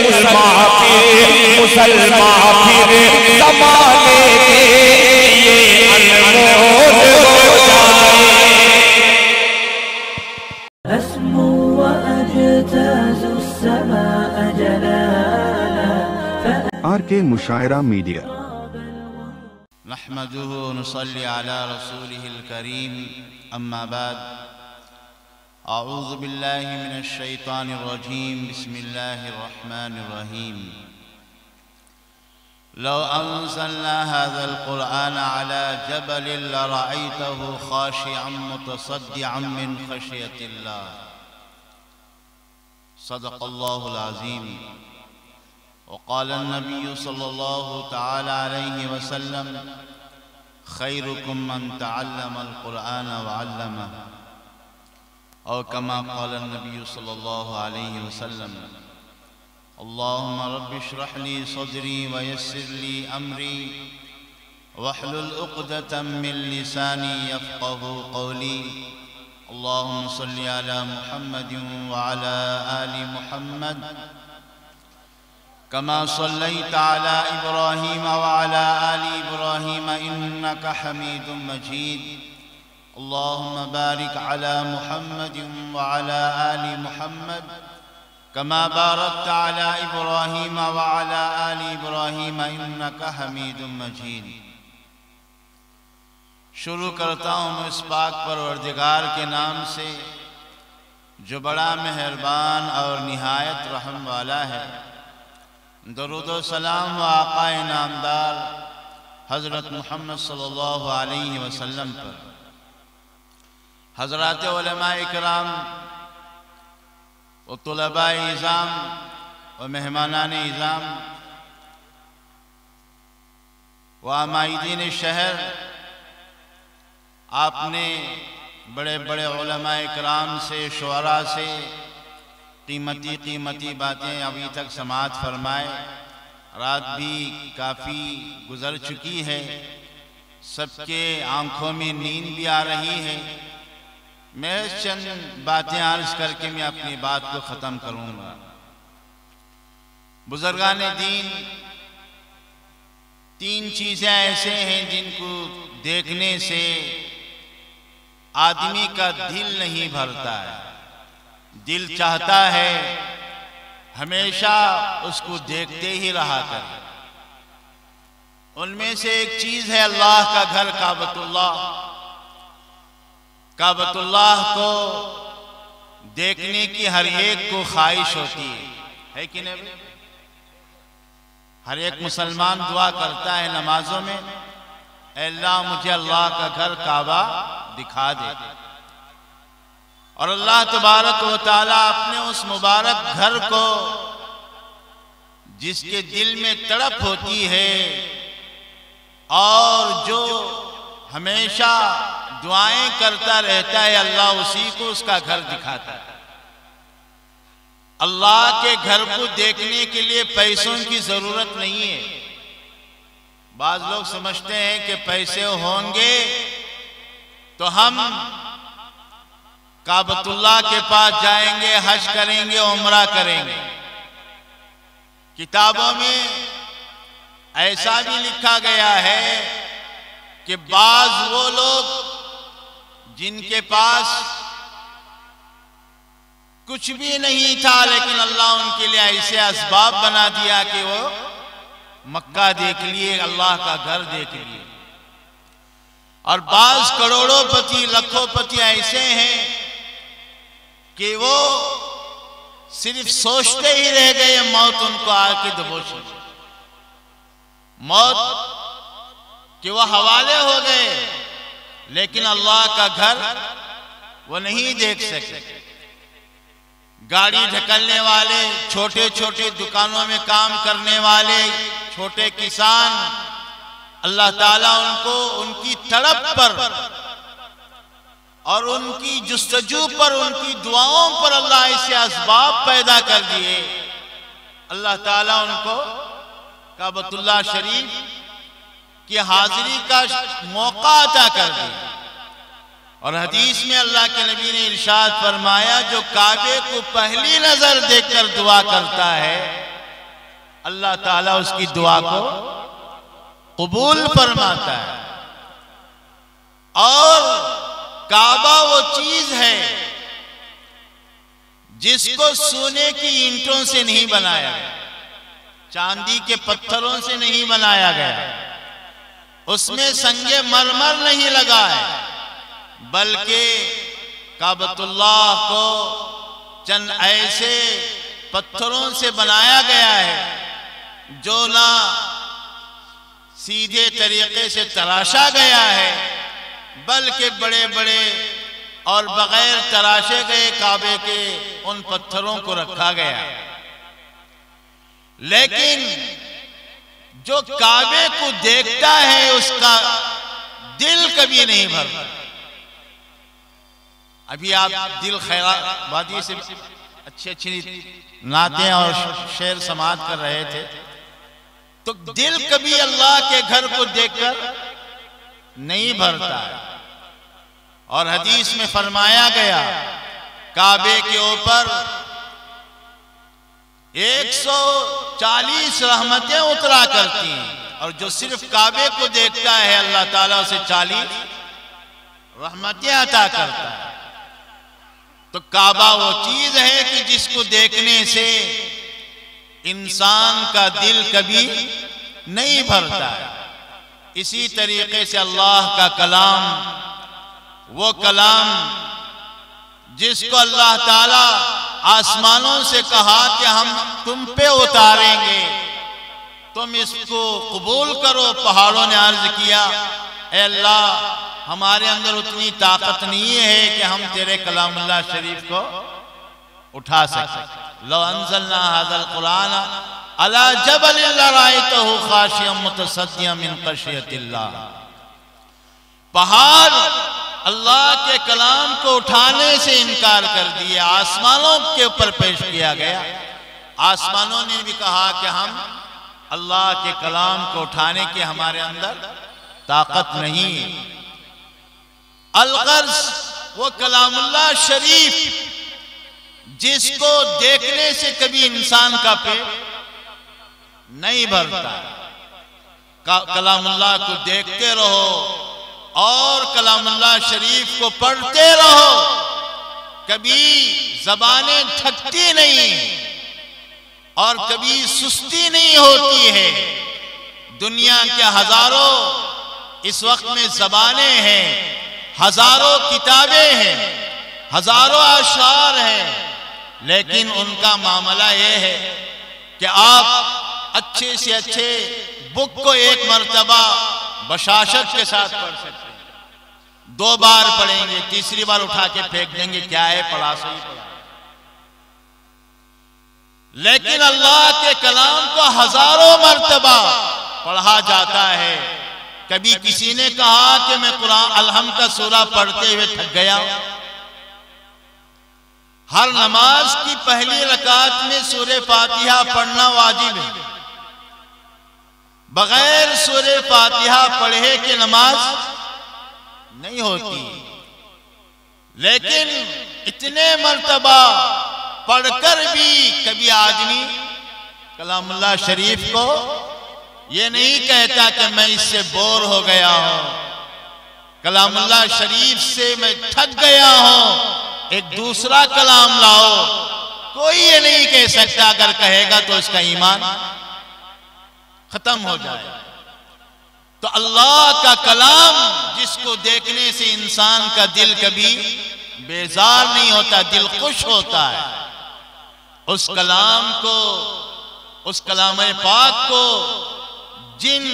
मुसलमान फिर ज़माने के लिए अनमोल हो जाए। अस्मु व अजताज़ु अस्समाअ जलाला। RK मुशायरा media. नहमदुहु व नुसल्ली अला रसूलिहिल करीम, अम्मा बाद। अऊज़ु बिल्लाहि मिनश शैतानिर रजीम, बिस्मिल्लाहिर रहमानिर रहीम। लौ अंज़लना हाज़ल क़ुरआन अला जबलिन लरअयतहु ख़ाशिअन मुतसद्दिअन मिन ख़श्यतिल्लाह। सदक़ल्लाहुल अज़ीम। वक़ाल नबी सल्लल्लाहु तआला अलैहि वसल्लम खैरुकुम मन तअल्लमल क़ुरआन व अल्लमहु। और कमा क़ाल नबी सल्लल्लाहु अलैहि वसल्लम अल्लाहुम्मा रब्बि इश्रह ली सदरी व यस्सिर ली अमरी वहलुल उक़दतम मिन लिसानी यफ़क़हू क़ौली। अल्लाहुम्मा सल्लि अला मुहम्मदिन व अला आलि मुहम्मद कमा सल्लैता अला इब्राहीम व अला आलि इब्राहीम इन्नका हमीदुम मजीद। अल्लाहुम्मा बारिक अला मुहम्मदिन व अला आलि मुहम्मद कमा बारकता अला इब्राहीम व अला आलि इब्राहीम इन्नका हमीदुम मजीद। शुरू करता हूँ मैं इस पाक परवरदिगार के नाम से जो बड़ा मेहरबान और निहायत रहम वाला है। दरूद व सलाम व आक़ाए नामदार हज़रत मुहम्मद सल्लल्लाहु अलैहि वसल्लम पर, हज़रात उलमाए इकराम व तुलबाए इज़ाम व मेहमानाने इज़ाम व आमाइदीन शहर। आपने बड़े बड़े उलमाए इकराम से, शुअरा से कीमती कीमती बातें अभी तक समाअत फरमाए। रात भी काफ़ी गुज़र चुकी है, सबके आँखों में नींद भी आ रही है। मैं चंद बातें अर्ज करके मैं अपनी बात को ख़त्म करूँगा। बुज़ुर्गान दीन, तीन चीज़ें ऐसे हैं जिनको देखने से आदमी का दिल नहीं भरता है, दिल चाहता है हमेशा उसको देखते ही रहा करे। उनमें से एक चीज है अल्लाह का घर काबतुल्लाह। काबतुल्लाह को देखने की हर एक को ख्वाहिश होती है कि नहीं? हर एक मुसलमान दुआ करता है नमाजों में, अल्लाह मुझे अल्लाह का घर काबा दिखा दे। और अल्लाह तबारक व तआला अपने उस मुबारक घर को जिसके दिल में तड़प होती है और जो हमेशा दुआएं करता रहता है, अल्लाह उसी को उसका घर दिखाता है। अल्लाह के घर को देखने के लिए पैसों की जरूरत नहीं है। बाज लोग समझते हैं कि पैसे होंगे तो हम काबतुल्लाह के पास जाएंगे, हज करेंगे, उम्रा करेंगे। किताबों में ऐसा भी लिखा गया है कि बाज वो लोग जिनके पास कुछ भी नहीं था, लेकिन अल्लाह उनके लिए ऐसे असबाब बना दिया कि वो मक्का देख लिए, अल्लाह का घर देख लिए। और बाज करोड़ोंपति, लखोंपति ऐसे हैं कि वो सिर्फ सोचते ही रह गए, मौत उनको आके दबोची, मौत कि वो हवाले हो गए, लेकिन अल्लाह का घर वो नहीं देख सके। गाड़ी ढकलने वाले, छोटे छोटे दुकानों में काम करने वाले, छोटे किसान, अल्लाह ताला उनको उनकी तड़प पर और उनकी जुस्तजू पर, उनकी दुआओं पर अल्लाह ऐसे असबाब पैदा कर दिए। अल्लाह ताला उनको काबतुल्लाह शरीफ की हाजिरी का मौका अता कर दिया। और हदीस में अल्लाह के नबी ने इरशाद फरमाया, जो काबे को पहली नजर देखकर दुआ करता है अल्लाह ताला उसकी दुआ को कबूल फरमाता है। और काबा वो चीज है जिसको सोने की ईंटों से नहीं बनाया गया, चांदी के पत्थरों से नहीं बनाया गया, उसमें संगे मरमर नहीं लगा है, बल्कि काबतुल्लाह को चंद ऐसे पत्थरों से बनाया गया है जो ना सीधे तरीके से तराशा गया है, बल्कि बड़े बड़े और बगैर तराशे गए काबे के उन पत्थरों को रखा गया। लेकिन जो काबे को देखता है उसका दिल कभी नहीं भरता। अभी आप दिल खैरात वादी से अच्छी अच्छी नातें और शेर समात कर रहे थे, तो दिल कभी अल्लाह के घर को देखकर नहीं भरता है। और हदीस में फरमाया गया काबे के ऊपर 140 रहमतें उतरा करती हैं, और जो सिर्फ काबे को देखता है अल्लाह ताला उसे 40 रहमतें अता करता है। तो काबा वो चीज है कि जिसको देखने से इंसान का दिल कभी नहीं भरता है। इसी तरीके से अल्लाह का कलाम, वो कलाम जिसको अल्लाह ताला आसमानों से कहा कि हम तुम पे उतारेंगे, तुम इसको कबूल करो। पहाड़ों ने अर्ज किया, ए अल्लाह हमारे अंदर उतनी ताकत नहीं है कि हम तेरे कलामुल्लाह शरीफ को उठा सकें। लो अंज़लना हाज़ल कुरान अला जबल लरायतहु खाशियम मुतसद्दियम मिन खशियतिल्लाह। पहाड़ अल्लाह के कलाम को उठाने से इनकार कर दिया, आसमानों के ऊपर पेश किया गया। आसमानों ने भी कहा कि हम अल्लाह के कलाम को उठाने के हमारे अंदर ताकत नहीं है। अलगर्ज वो कलामुल्लाह शरीफ जिसको देखने से कभी इंसान का पेट नहीं भरता। कलामुल्लाह को देखते रहो और कलामुल्लाह शरीफ को पढ़ते रहो, कभी जबानें थकती नहीं और कभी सुस्ती नहीं होती है। दुनिया के हजारों इस वक्त में जबानें हैं, हजारों किताबें हैं, हजारों अशार हैं, लेकिन उनका मामला यह है कि आप अच्छे से अच्छे बुक को एक मर्तबा बशाशत के साथ पढ़ सकते हैं, 2 बार पढ़ेंगे, तीसरी बार उठा के फेंक देंगे, क्या है पढ़ा सही पढ़ा। लेकिन अल्लाह के कलाम को हजारों मर्तबा पढ़ा जाता है। कभी किसी ने कहा कि मैं कुरान अलहम का सूरा पढ़ते हुए थक गया। हर नमाज की पहली रकात में सूरे फातिहा पढ़ना वाजिब है। बगैर सूरे फातिहा पढ़े कि नमाज नहीं होती। लेकिन इतने मर्तबा पढ़कर भी कभी आदमी कलामुल्लाह शरीफ को ये नहीं कहता कि मैं इससे बोर हो गया हूं, कलामुल्लाह शरीफ से मैं थक गया हूं, एक दूसरा कलाम लाओ। कोई ये नहीं कह सकता, अगर कहेगा तो इसका ईमान खत्म हो जाए। तो अल्लाह का कलाम जिसको देखने से इंसान का दिल कभी बेजार नहीं होता, दिल खुश होता है, उस कलाम को, उस कलाम पाक को जिन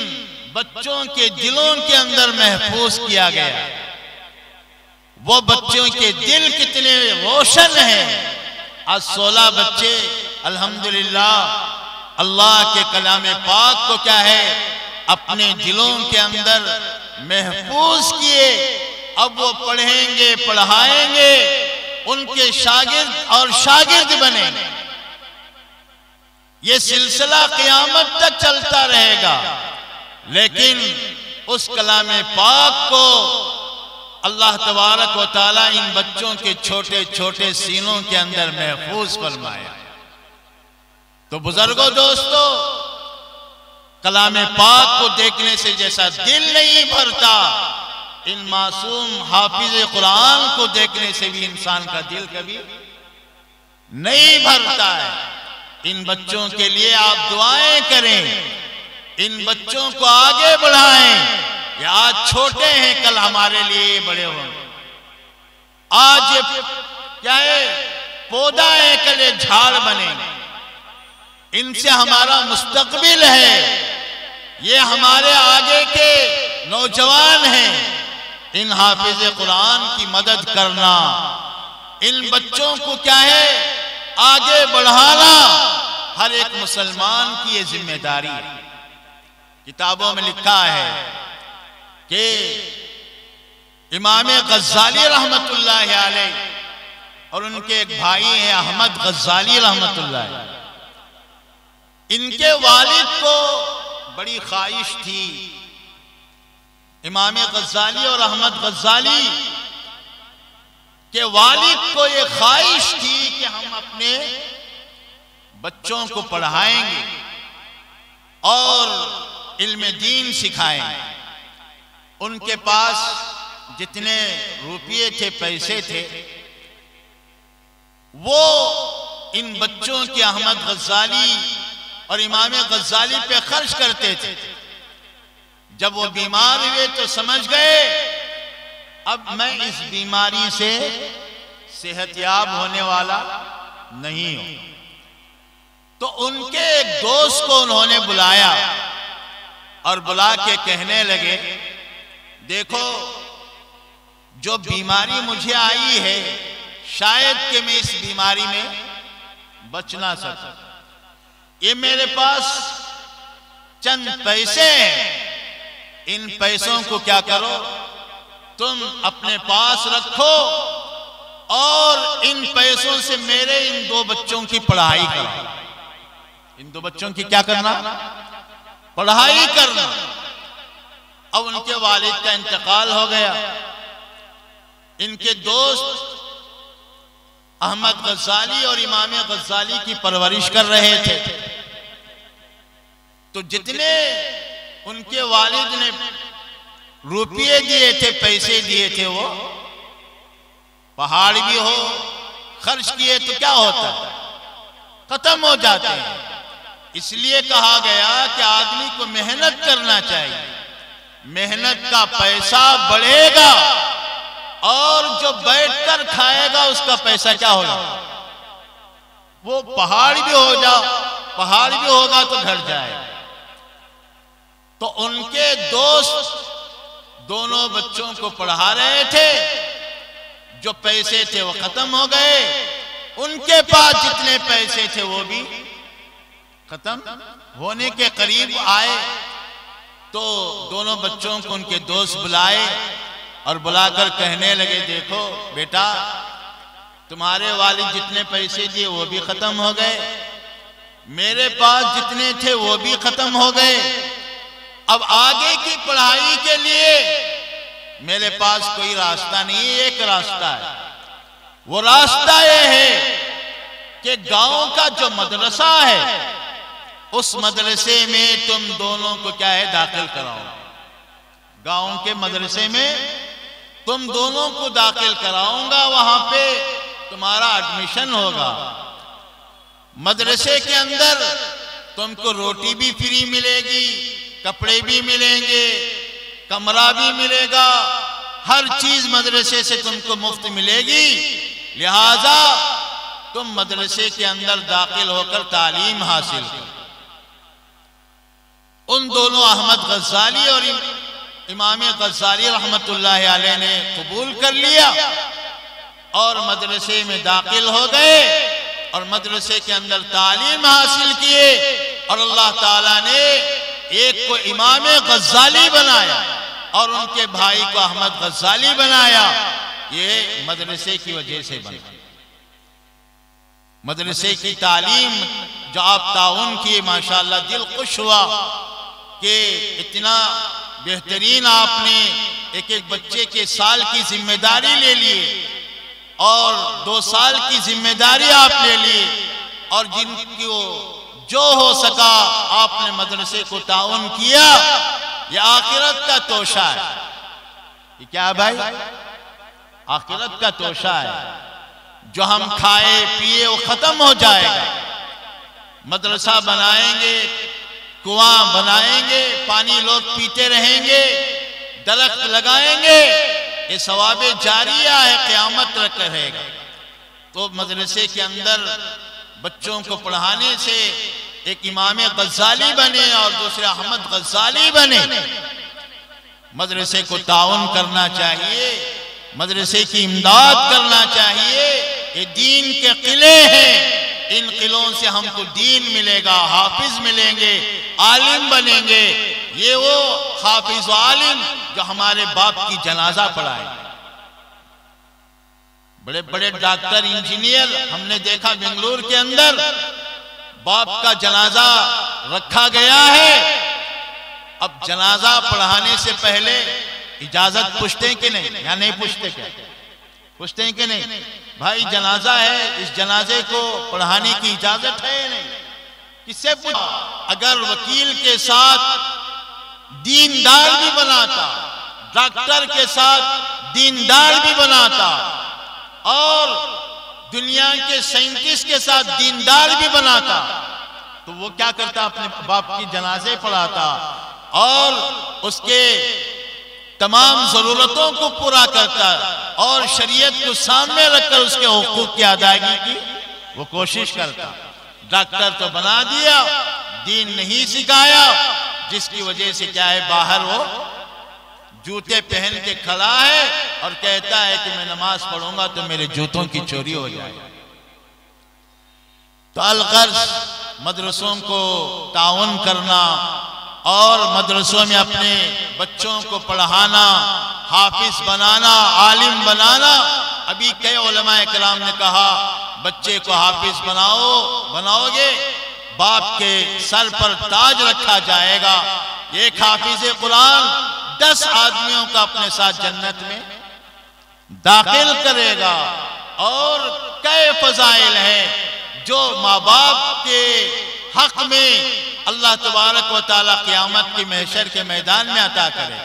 बच्चों के दिलों के अंदर महफूज किया गया, वो बच्चों के दिल कितने रोशन हैं। आज 16 बच्चे अल्हम्दुलिल्लाह अल्लाह के कलाम पाक को क्या है अपने दिलों के अंदर महफूज किए। अब वो पढ़ेंगे, पढ़ाएंगे, उनके शागिर्द और शागिर्द बनेंगे। ये सिलसिला क़यामत तक चलता रहेगा। लेकिन उस कलाम पाक को अल्लाह तबारक व तआला इन बच्चों के छोटे छोटे सीनों के अंदर महफूज फरमाया। तो बुजुर्गों, दोस्तों, कलाम पाक को देखने से जैसा दिल नहीं भरता, इन मासूम हाफिज कुरान को देखने से भी इंसान का दिल कभी नहीं भरता है। इन बच्चों के लिए आप दुआएं करें, इन बच्चों को आगे बढ़ाएं। ये आज छोटे हैं, कल हमारे लिए बड़े होंगे। आज ये क्या है, पौधा है, कल ये झाड़ बनेंगे। इनसे हमारा मुस्तकबिल है, ये हमारे आगे के नौजवान हैं। इन हाफिज कुरान की मदद करना, इन बच्चों को क्या है आगे बढ़ाना, हर एक मुसलमान की ये जिम्मेदारी है। किताबों में लिखा है कि इमाम गज़्ज़ाली रहमतुल्लाह अलैह और उनके एक भाई हैं अहमद गज़्ज़ाली रहमतुल्लाह, इनके वालिद को बड़ी ख्वाहिश थी। इमाम गज़्ज़ाली और अहमद गज़्ज़ाली के वालिद को ये ख्वाहिश थी कि हम अपने बच्चों को पढ़ाएंगे और इल्म दीन सिखाएंगे। उनके पास जितने रुपये थे, पैसे थे, वो इन बच्चों के अहमद गज़्ज़ाली और इमाम गज़्ज़ाली पे खर्च करते थे। जब वो बीमार हुए तो समझ गए अब मैं इस बीमारी से सेहतयाब होने वाला नहीं हूं। तो उनके एक दोस्त को उन्होंने बुलाया और बुला के कहने लगे, देखो जो बीमारी मुझे आई है, शायद कि मैं इस बीमारी में बच ना सकूं। ये मेरे पास चंद पैसे हैं, इन पैसों को क्या करो, तुम अपने पास रखो और इन पैसों से मेरे इन दो बच्चों की पढ़ाई करो। इन दो बच्चों की क्या करना, पढ़ाई करना। अब उनके वालिद का इंतकाल हो गया। इनके दोस्त अहमद गज़्ज़ाली और इमाम गज़्ज़ाली की परवरिश कर रहे थे। तो जितने उनके वालिद ने रुपये दिए थे, पैसे दिए थे, वो पहाड़ भी हो खर्च किए तो क्या होता है, खत्म हो जाते हैं। इसलिए कहा गया कि आदमी को मेहनत करना चाहिए, मेहनत का पैसा बढ़ेगा और जो बैठकर खाएगा उसका पैसा क्या होगा, वो पहाड़ भी हो जाओ, पहाड़ भी होगा तो घट जाएगा। तो उनके दोस्त दोनों बच्चों को पढ़ा रहे थे, जो पैसे थे वो खत्म हो गए, उनके पास जितने पैसे थे वो भी खत्म होने के करीब आए। तो दोनों बच्चों को उनके दोस्त बुलाए और बुलाकर कहने लगे, देखो बेटा, तुम्हारे वालिद जितने पैसे दिए वो भी खत्म हो गए, मेरे पास जितने थे वो भी खत्म हो गए। अब आगे की पढ़ाई के लिए मेरे पास कोई रास्ता नहीं, एक रास्ता है। वो रास्ता ये है कि गांव का जो मदरसा है, उस मदरसे में तुम दोनों को क्या है दाखिल कराओ। गांव के मदरसे में तुम दोनों को दाखिल कराऊंगा, वहां पे तुम्हारा एडमिशन होगा। मदरसे के अंदर तुमको रोटी भी फ्री मिलेगी, कपड़े भी मिलेंगे, कमरा भी मिलेगा, हर चीज मदरसे से तुमको मुफ्त मिलेगी। लिहाजा तुम मदरसे के अंदर दाखिल होकर तालीम हासिल करो। उन दोनों अहमद गज़्ज़ाली और इमाम गज़्ज़ाली रहमतुल्लाह अलैह ने कबूल कर लिया और मदरसे में दाखिल हो गए और मदरसे के अंदर तालीम हासिल किए। और अल्लाह ताला ने एक को इमाम गज़्ज़ाली बनाया और उनके भाई को अहमद गज़्ज़ाली बनाया। ये मदरसे की वजह से बना। मदरसे की तालीम जो आप ताउन किए, माशाअल्लाह दिल खुश हुआ कि इतना बेहतरीन आपने एक एक बच्चे के साल की जिम्मेदारी ले लिए और 2 साल की जिम्मेदारी आप ले लिए और जिनको जो हो सका आपने मदरसे को ताउन किया, यह आखिरत का तोशा है। ये क्या है भाई? आखिरत का तोशा है। जो हम खाए पिए वो खत्म हो जाएगा। मदरसा बनाएंगे, कुआं बनाएंगे, पानी लोग पीते रहेंगे, दरख्त लगाएंगे, ये सवाबे जारिया है, क़यामत तक रहेगा। तो मदरसे के अंदर बच्चों को पढ़ाने से एक इमाम गज़ाली बने और दूसरे अहमद गज़ाली बने। मदरसे को ताउन करना चाहिए, मदरसे की इमदाद करना चाहिए। ये दीन के किले हैं, इन किलों से हमको दीन मिलेगा, हाफिज मिलेंगे, आलिम बनेंगे। ये वो हाफिज आलिम जो हमारे बाप की जनाजा पढ़ाएंगे। बड़े बड़े डॉक्टर, इंजीनियर हमने देखा बेंगलुरु के अंदर, बाप का जनाजा रखा गया है। अब जनाजा पढ़ाने से पहले इजाजत पूछते हैं कि नहीं, या नहीं पूछते? क्या पूछते हैं कि नहीं? भाई जनाजा है, इस जनाजे को पढ़ाने की इजाजत है या नहीं? किससे पूछ? अगर वकील के साथ दीनदार भी बनाता, डॉक्टर के साथ दीनदार भी बनाता, और दुनिया के साइंटिस्ट के साथ दीनदार भी बनाता, तो वो क्या करता? अपने बाप की जनाजे पढ़ाता और उसके तमाम जरूरतों को पूरा करता और शरीयत को सामने रखकर उसके हुकूक की अदायगी की वो कोशिश करता। डॉक्टर तो बना दिया, दीन नहीं सिखाया, जिसकी वजह से क्या है, बाहर वो जूते पहन के खड़ा है और कहता है कि मैं नमाज पढ़ूंगा तो मेरे जूतों की चोरी हो जाएगी। तो अलगर्ज मदरसों को ताउन करना और मदरसों में अपने बच्चों को पढ़ाना, हाफिज बनाना, आलिम बनाना। अभी कई उलमाए किराम ने कहा बच्चे को हाफिज बनाओगे, बाप के सर पर ताज रखा जाएगा। एक हाफिज कुरान 10 आदमियों का अपने साथ जन्नत में दाखिल करेगा। और कई फजाइल हैं जो माँ बाप के हक में अल्लाह तबारक व तआला क़यामत की महशर के मैदान में अता करे।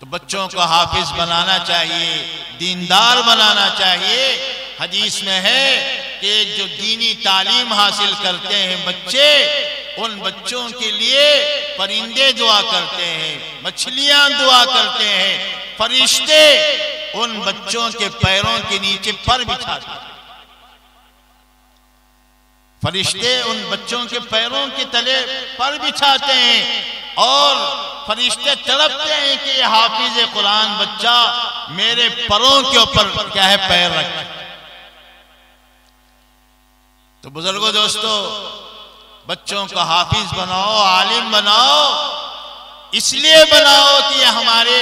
तो बच्चों को हाफिज बनाना चाहिए, दीनदार बनाना चाहिए। हदीस में है कि जो दीनी तालीम हासिल करते हैं बच्चे, उन बच्चों के लिए परिंदे दुआ करते हैं, मछलियां दुआ करते हैं, फरिश्ते उन बच्चों के पैरों के नीचे पर बिछाते हैं। फरिश्ते उन बच्चों के पैरों के तले पर बिछाते हैं और फरिश्ते तड़पते हैं कि ये हाफिज कुरान बच्चा मेरे परों के ऊपर क्या है, पैर रखे। तो बुजुर्गों, दोस्तों, बच्चों को हाफिज बनाओ, आलिम बनाओ, इसलिए बनाओ कि यह हमारे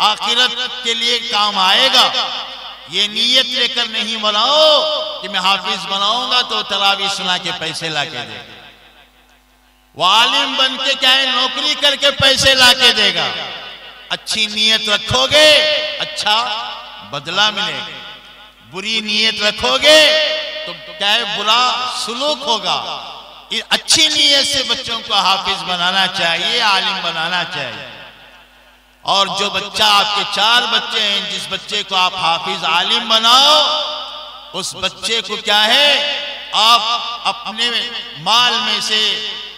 आखिरत के लिए काम आएगा। ये नीयत लेकर नहीं बनाओ कि मैं हाफिज बनाऊंगा तो तरावी सुना के पैसे लाके देगा। वो आलिम बन के क्या है, नौकरी करके पैसे लाके देगा। अच्छी नीयत रखोगे, अच्छा बदला मिलेगा। बुरी नीयत रखोगे तो क्या है, बुरा सुलूक होगा। अच्छी नीयत से बच्चों को हाफिज बनाना चाहिए, आलिम बनाना चाहिए। और जो बच्चा, आपके 4 बच्चे हैं, जिस बच्चे को आप हाफिज आलिम बनाओ, उस बच्चे को क्या है, आप अपने माल में से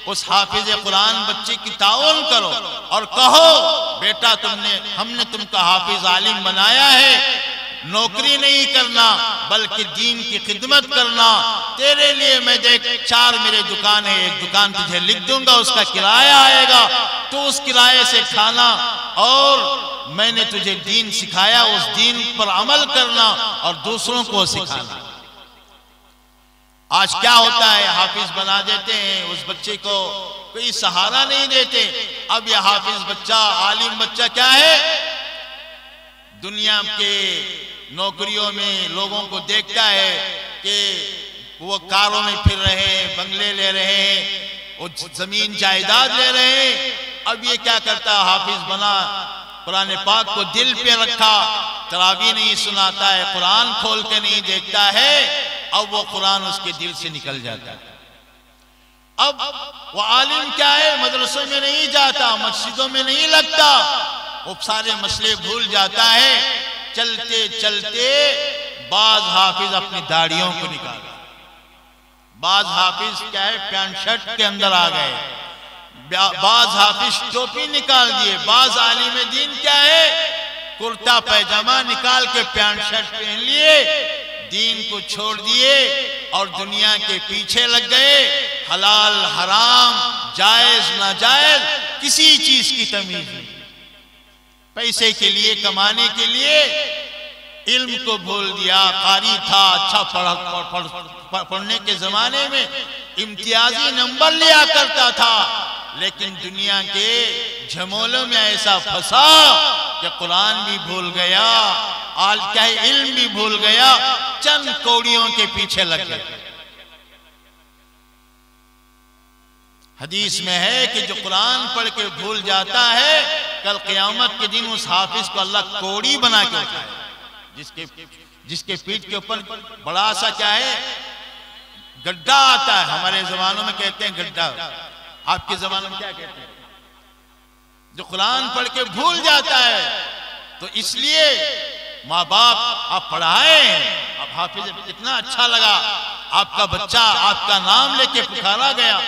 उस हाफिज कुरान बच्चे की ताउन करो और कहो बेटा हमने तुमको हाफिज आलिम बनाया है, नौकरी नहीं करना बल्कि दीन की खिदमत करना। तेरे लिए मैं देख 4 मेरे दुकान है, एक दुकान तुझे लिख दूंगा, उसका किराया आएगा, तो उस किराए से खाना, और मैंने तुझे दीन सिखाया, उस दीन पर अमल करना और दूसरों को सिखाना। आज क्या होता है, हाफिज बना देते हैं, उस बच्चे को कोई सहारा नहीं देते। अब यह हाफिज बच्चा, आलिम बच्चा क्या है, दुनिया के नौकरियों में लोगों को देखता है कि वो कारों में फिर रहे हैं, बंगले ले रहे हैं, वो जमीन जायदाद ले रहे हैं। अब ये क्या करता है, हाफिज बना, कुरान पाक को दिल पे रखा, तरावी नहीं सुनाता है, कुरान खोल के नहीं देखता है, अब वो कुरान उसके दिल से निकल जाता है। अब वो आलिम क्या है, मदरसों में नहीं जाता, मस्जिदों में नहीं लगता, वो सारे मसले भूल जाता है। चलते चलते बाज हाफिज अपनी दाढ़ियों को निकाला, बाज हाफिज क्या है पैंट शर्ट के अंदर आ गए, बाज हाफिज टोपी निकाल दिए, बाज आलिम दीन क्या है कुर्ता पैजामा निकाल के पैंट शर्ट पहन लिए, दीन को छोड़ दिए और दुनिया के पीछे लग गए। हलाल हराम जायज नाजायज किसी चीज की तमीज नहीं, पैसे के लिए कमाने के लिए इल्म को भूल दिया। कारी था, अच्छा पढ़ने के जमाने में इम्तियाजी नंबर लिया करता था, लेकिन दुनिया के झमोलों में ऐसा फंसा कि कुरान भी भूल गया, क्या है इल्म भी भूल गया, चंद कौड़ियों के पीछे लग गए। हदीस में है कि जो कुरान पढ़ के भूल जाता है, कल क़यामत के दिन उस हाफिज को अल्लाह कौड़ी बना के उठाए, जिसके पीठ के ऊपर बड़ा सा क्या है गड्ढा आता है, हमारे जमानों में कहते हैं गड्ढा, आपके जमानों में क्या कहते हैं? जो कुरान पढ़ के भूल जाता है। तो इसलिए माँ बाप आप पढ़ाए, अब हाफिज इतना अच्छा लगा, आपका बच्चा आपका नाम लेके पुकारा गया,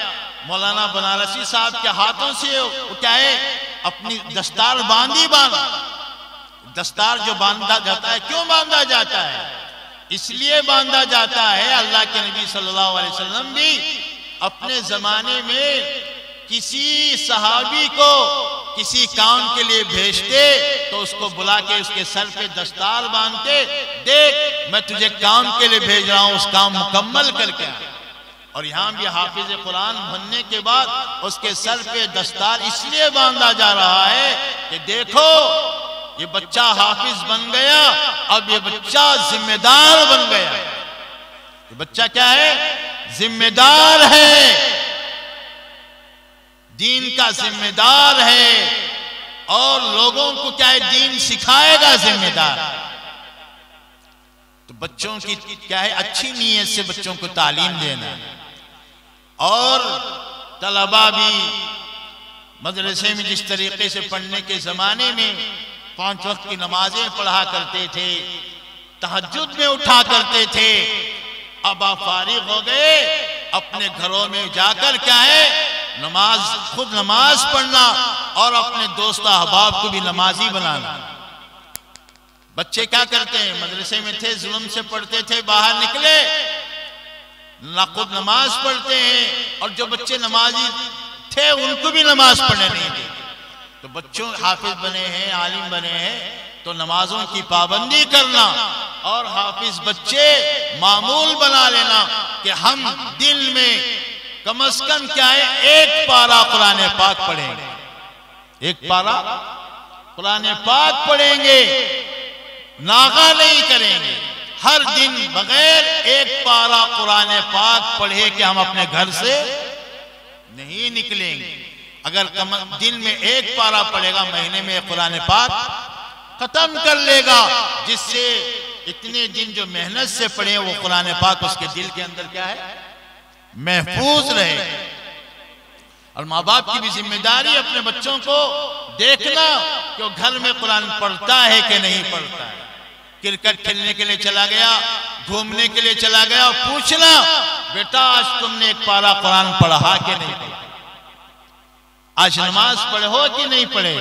मौलाना बनारसी साहब के हाथों से वो क्या है अपनी दस्तार बांधा। दस्तार जो बांधा जाता है, क्यों बांधा जाता है? इसलिए बांधा जाता है, अल्लाह के नबी सल्लल्लाहु अलैहि वसल्लम भी अपने जमाने में किसी सहाबी को किसी काम के लिए भेजते तो उसको बुला के उसके सर पे दस्तार बांधते, देख मैं तुझे काम के लिए भेज रहा हूं, उस काम मुकम्मल करके आ। और यहाँ भी हाफिज कुरान बनने के बाद उसके सर पे दस्तार इसलिए बांधा जा रहा है कि देखो ये बच्चा हाफिज बन गया, अब ये बच्चा जिम्मेदार बन गया। ये बच्चा क्या है? जिम्मेदार है, दीन का जिम्मेदार है, और लोगों को क्या है दीन सिखाएगा जिम्मेदार। तो बच्चों की क्या है अच्छी नीयत से बच्चों को तालीम देना। और तलबा भी मदरसे में जिस तरीके से पढ़ने के जमाने में 5 वक्त की नमाजें पढ़ा करते थे, तहज्जुद में उठा करते थे, अब आप फारिग हो गए, अपने घरों में जाकर क्या है नमाज, खुद नमाज पढ़ना और अपने दोस्त अहबाब को भी नमाजी बनाना। बच्चे क्या करते हैं, मदरसे में थे जुल्म से पढ़ते थे, बाहर निकले ना खुद नमाज पढ़ते हैं, और जो बच्चे नमाजी थे उनको भी नमाज पढ़ने नहीं देते। तो बच्चों हाफिज बने हैं, आलिम बने हैं, तो नमाजों की पाबंदी करना और हाफिज बच्चे मामूल बना लेना कि हम दिन में कम से कम क्या है 1 पारा कुरान पाक पढ़ेंगे, 1 पारा कुरान पाक पढ़ेंगे, नागा नहीं करेंगे। हर दिन बगैर 1 पारा कुरान पाक पढ़े कि हम अपने घर से नहीं निकलेंगे। अगर दिन में 1 पारा पढ़ेगा, महीने में कुरान पाक खत्म कर लेगा, जिससे इतने दिन जो मेहनत से पढ़े वो कुरान पाक उसके दिल के अंदर क्या है महफूज रहे। और माँ बाप की भी जिम्मेदारी अपने बच्चों को देखना कि वो घर में कुरान पढ़ता है कि नहीं पढ़ता है। क्रिकेट खेलने के लिए चला गया, घूमने के लिए चला गया, और पूछना बेटा आज तुमने 1 पारा कुरान पढ़ा कि नहीं पढ़ा, आज नमाज पढ़े हो कि नहीं पढ़े।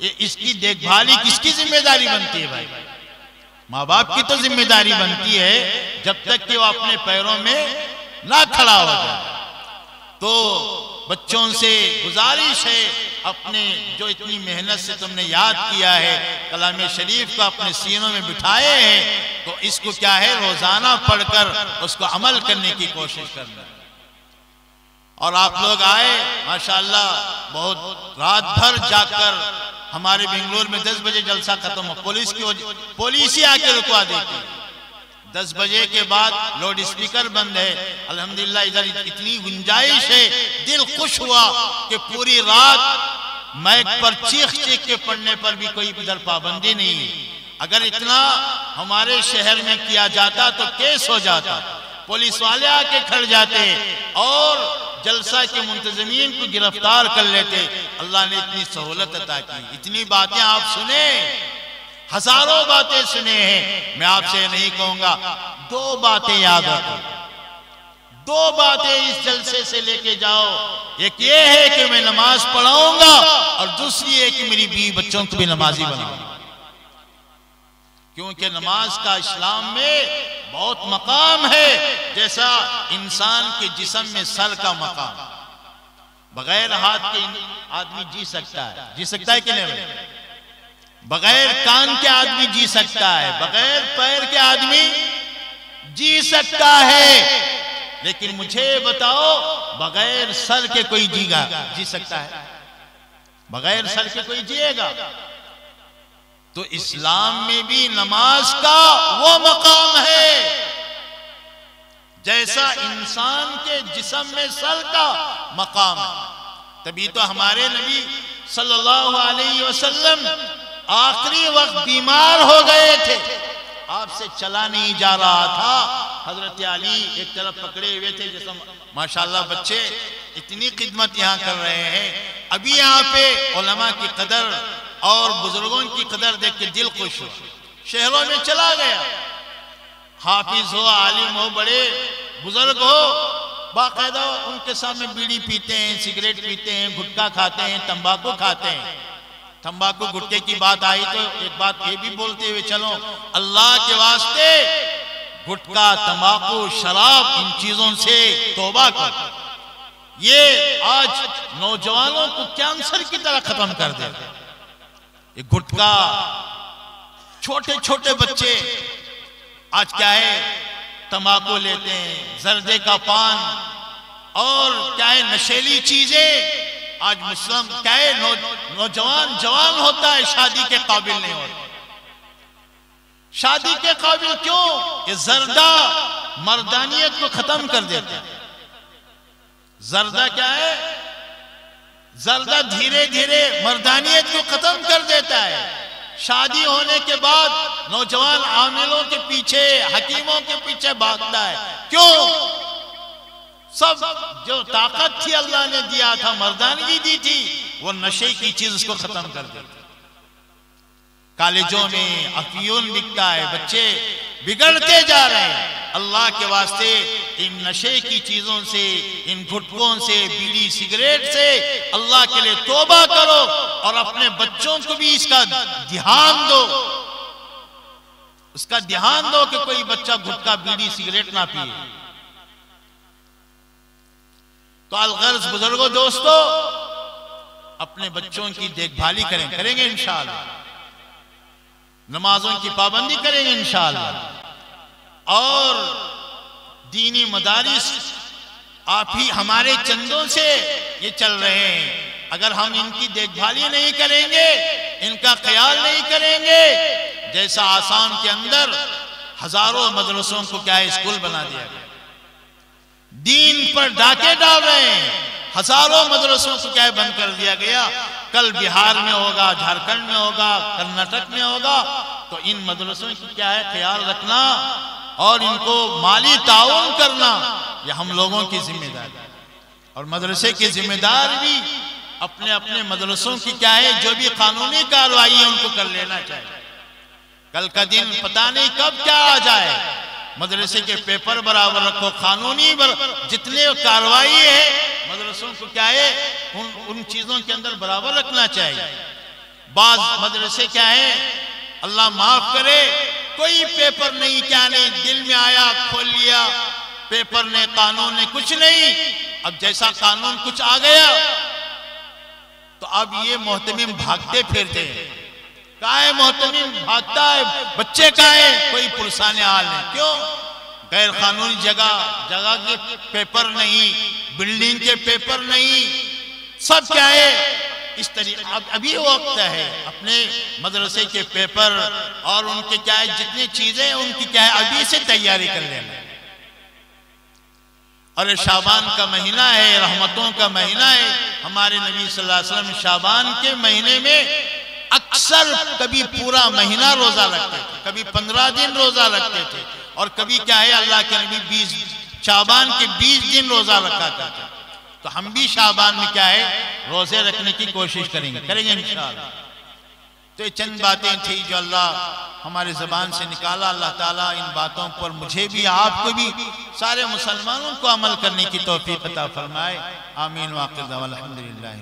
ये इसकी देखभाली किसकी जिम्मेदारी बनती है भाई? माँ बाप की तो जिम्मेदारी बनती है, जब तक कि वो अपने पैरों में ना खड़ा हो जाए। तो बच्चों से गुजारिश है, अपने जो इतनी मेहनत से तुमने याद किया है, कलाम शरीफ को अपने सीनों में बिठाए हैं, तो इसको क्या है रोजाना पढ़कर उसको अमल करने की कोशिश करना। और आप लोग आए माशाल्लाह, बहुत रात भर जाकर, हमारे बेंगलोर में 10 बजे जलसा खत्म हो, पुलिस ही आके रुकवा देती है। 10 बजे के बाद लाउड स्पीकर बंद है। अल्हम्दुलिल्लाह इधर इतनी गुंजाइश है, दिल खुश हुआ कि पूरी रात माइक पर चीख चीख के पढ़ने पर भी कोई इधर पाबंदी नहीं है। अगर इतना हमारे शहर में किया जाता तो केस हो जाता, पुलिस वाले आके खड़ जाते और जलसा के मुंतजमीन को गिरफ्तार कर लेते। अल्लाह ने इतनी सहूलत अता की, इतनी बातें आप सुने, हजारों बातें सुने हैं। मैं आपसे नहीं कहूंगा, दो बातें याद रखो, दो बातें इस जलसे से लेके जाओ। एक ये है कि मैं नमाज पढ़ाऊंगा और दूसरी है कि मेरी बीवी बच्चों को भी नमाजी बनाऊंगा, क्योंकि नमाज का इस्लाम में बहुत मकाम है। जैसा इंसान के जिस्म में सर का मकाम, बगैर हाथ के आदमी जी सकता है कि नहीं? बगैर कान के आदमी जी सकता है, बगैर पैर के आदमी जी सकता है, लेकिन मुझे बताओ बगैर सर के कोई जी सकता है? बगैर सर के कोई जिएगा? तो इस्लाम में भी नमाज का वो मकाम है जैसा इंसान के जिस्म में सर का मकाम है। तभी तो हमारे नबी सल्लल्लाहु अलैहि वसल्लम आखिरी वक्त बीमार हो गए थे, आपसे चला नहीं जा रहा था। हजरत अली एक तरफ पकड़े हुए थे, जैसा माशाल्लाह बच्चे इतनी खिदमत यहाँ कर रहे हैं। अभी यहाँ पे उलमा की कदर और बुजुर्गों की कदर देख के दिल खुश हो। शहरों में चला गया, हाफिज हो, आलिम हो, बड़े बुजुर्ग हो, बाकायदा उनके सामने बीड़ी पीते हैं, सिगरेट पीते हैं, गुटखा खाते हैं, तंबाकू खाते हैं। तंबाकू गुटखे की बात आई तो एक बात ये भी बोलते हुए चलो, अल्लाह के वास्ते गुटखा, तंबाकू, शराब, इन चीजों से तौबा करो। ये आज नौजवानों को कैंसर की तरह खत्म कर देते। ये गुटखा, छोटे छोटे बच्चे आज क्या है, तंबाकू लेते हैं, जर्दे का पान और क्या है, नशेली चीजें। आज मुस्लिम क्या है, नौजवान जवान होता है, शादी के काबिल नहीं होता। शादी के काबिल क्यों? ये जर्दा मर्दानियत को खत्म कर देता है। जर्दा क्या है? जर्दा धीरे धीरे मर्दानियत को खत्म कर देता है। शादी होने के बाद नौजवान आमिलों के पीछे, हकीमों के पीछे भागता है। क्यों? सब जो ताकत थी अल्लाह ने दिया था, मर्दानगी दी थी, वो नशे की चीज उसको खत्म कर देती। कॉलेजों में अफीम बिकता है, बच्चे बिगड़ते जा रहे हैं। अल्लाह के वास्ते इन नशे की चीजों से, इन गुटखों से, बीड़ी सिगरेट से अल्लाह के लिए तौबा करो और अपने बच्चों को भी इसका ध्यान दो। उसका ध्यान दो कि कोई बच्चा गुटखा, बीड़ी, सिगरेट ना पिए। तो अलगर्ज बुजुर्गों, दोस्तों, अपने बच्चों की देखभाली करेंगे इंशाअल्लाह, नमाजों की पाबंदी करेंगे इंशाअल्लाह, और दीनी मदारिस आप ही हमारे चंदों से ये चल रहे हैं। अगर हम इनकी देखभाली नहीं करेंगे, इनका ख्याल नहीं करेंगे, जैसा आसाम के अंदर हजारों मदरसों को क्या है, स्कूल बना दिया गया, दीन पर डाके डाल रहे हैं, हजारों मदरसों को क्या है, बंद कर दिया गया। कल बिहार में होगा, झारखंड में होगा, कर्नाटक में होगा। तो इन मदरसों की क्या है, ख्याल रखना और इनको माली ताउन करना, यह हम लोगों की जिम्मेदारी है। और मदरसे के जिम्मेदार भी अपने अपने मदरसों की क्या है, जो भी कानूनी कार्रवाई है उनको कर लेना चाहिए। कल का दिन पता नहीं कब क्या आ जाए। मदरसे के पेपर बराबर रखो, कानूनी जितने कार्रवाई है मदरसों को क्या है, उन चीजों के अंदर बराबर रखना चाहिए। बाज मदरसे क्या है, अल्लाह माफ करे, कोई पेपर नहीं, क्या नहीं, दिल में आया खोल लिया, पेपर ने, कानून ने, कुछ नहीं। अब जैसा कानून कुछ आ गया तो अब ये मोहतमिम भागते फिरते हैं। कहाँ है मोहतमिम? भागता है। बच्चे कहाँ है? कोई पुरसाने हाल नहीं। क्यों? गैर कानूनी जगह के पेपर नहीं, बिल्डिंग के पेपर नहीं, सब क्या है इस तरीके। अब अभी वक्त है अपने मदरसे के पेपर और उनके क्या है, जितनी चीजें उनकी क्या है, अभी से तैयारी कर लेना। अरे शाबान का महीना है, रहमतों का महीना है। हमारे नबी सल्लल्लाहु अलैहि वसल्लम शाबान के महीने में अक्सर कभी पूरा महीना रोजा रखते थे, कभी 15 दिन रोजा रखते थे, और कभी क्या है, अल्लाह के नबी 20 शाबान के 20 दिन रोजा रखा करते। तो हम भी शाबान में क्या है, रोजे रखने की कोशिश करेंगे इंशाअल्लाह। तो ये चंद बातें थी जो अल्लाह हमारे ज़बान से निकाला। अल्लाह ताला इन बातों पर मुझे भी, आपको भी, सारे मुसलमानों को अमल करने की तौफीक अता फरमाए। आमीन। वाक़िअ अल्हम्दुलिल्लाह।